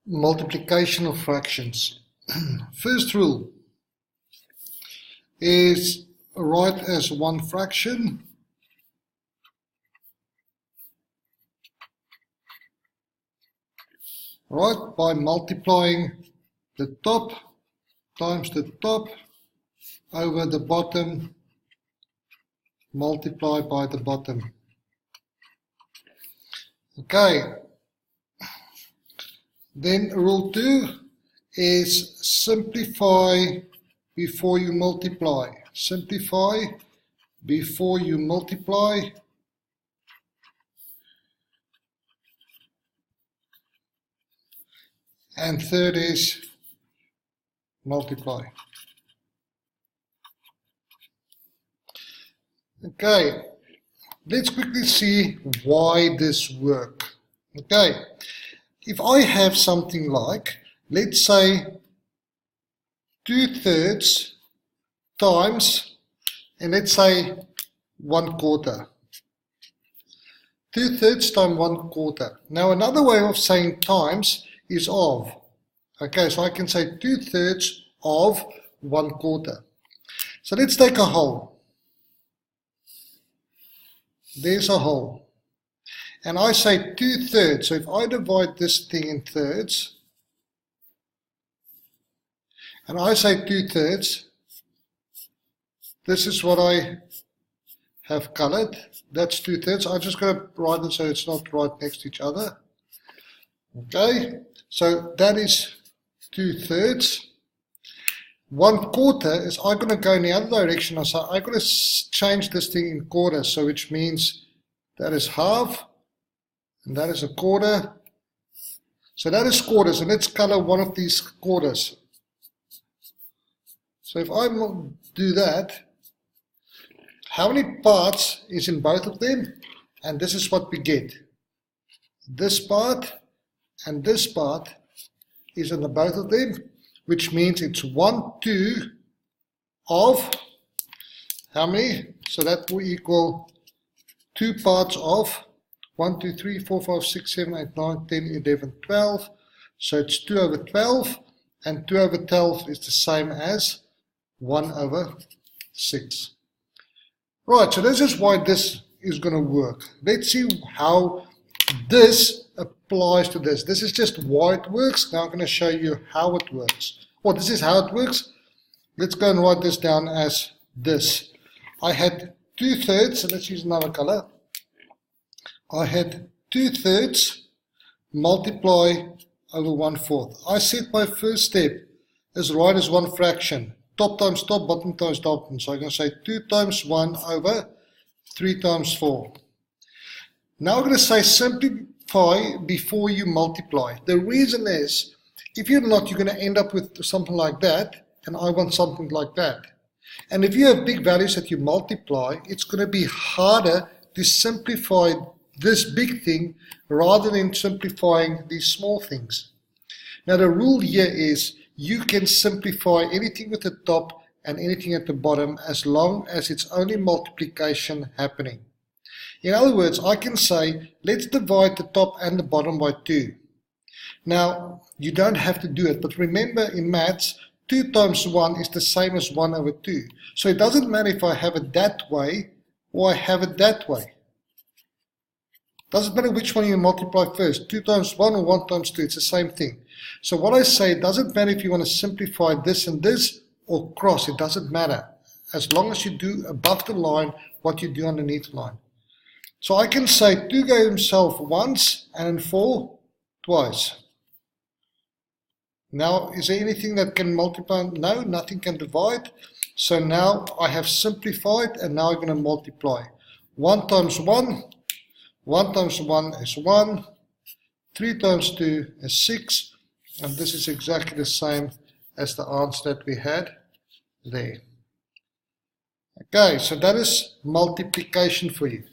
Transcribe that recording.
multiplication of fractions. First rule is write as one fraction by multiplying the top times the top over the bottom multiplied by the bottom. Okay. Then rule 2 is simplify before you multiply. Simplify before you multiply. And third is multiply. Okay, let's quickly see why this works. Okay, if I have something like, let's say 2/3 times, and let's say 1/4. 2/3 times 1/4. Now another way of saying times is of. Okay, so I can say 2/3 of 1/4. So let's take a whole. There's a whole. And I say 2/3. So if I divide this thing in thirds, and I say 2/3, this is what I have colored. That's 2/3. I'm just going to write it so it's not right next to each other. Okay, so that is 2/3. 1/4 is I'm going to go in the other direction. So I'm going to change this thing in quarters, so which means that is half, and that is a quarter. So that is quarters, and let's color one of these quarters. So if I do that, how many parts is in both of them? And this is what we get. This part and this part is in the both of them, which means it's 1/2 of how many? So that will equal 2 parts of 1, 2, 3, 4, 5, 6, 7, 8, 9, 10, 11, 12. So it's 2/12, and 2/12 is the same as 1/6. Right, so this is why this is going to work. Let's see how this applies to this. This is just why it works. Now I'm going to show you how it works. Well, this is how it works. Let's go and write this down as this. I had 2/3, so let's use another color. I had 2/3 multiply over 1/4. I said my first step is write as one fraction. Top times top, bottom times bottom. So I'm going to say 2 times 1 over 3 times 4. Now I'm going to say simplify before you multiply. The reason is, if you're not, you're going to end up with something like that, and I want something like that. And if you have big values that you multiply, it's going to be harder to simplify this big thing rather than simplifying these small things. Now the rule here is you can simplify anything with the top and anything at the bottom as long as it's only multiplication happening. In other words, I can say, let's divide the top and the bottom by 2. Now, you don't have to do it, but remember in maths, 2 times 1 is the same as 1/2. So it doesn't matter if I have it that way or I have it that way. Doesn't matter which one you multiply first, 2 times 1 or 1 times 2, it's the same thing. So what I say, it doesn't matter if you want to simplify this and this or cross, it doesn't matter. As long as you do above the line what you do underneath the line. So I can say 2 gave himself once and 4 twice. Now, is there anything that can multiply? No, nothing can divide. So now I have simplified, and now I'm going to multiply. 1 times 1, 1 times 1 is 1, 3 times 2 is 6, and this is exactly the same as the answer that we had there. Okay, so that is multiplication for you.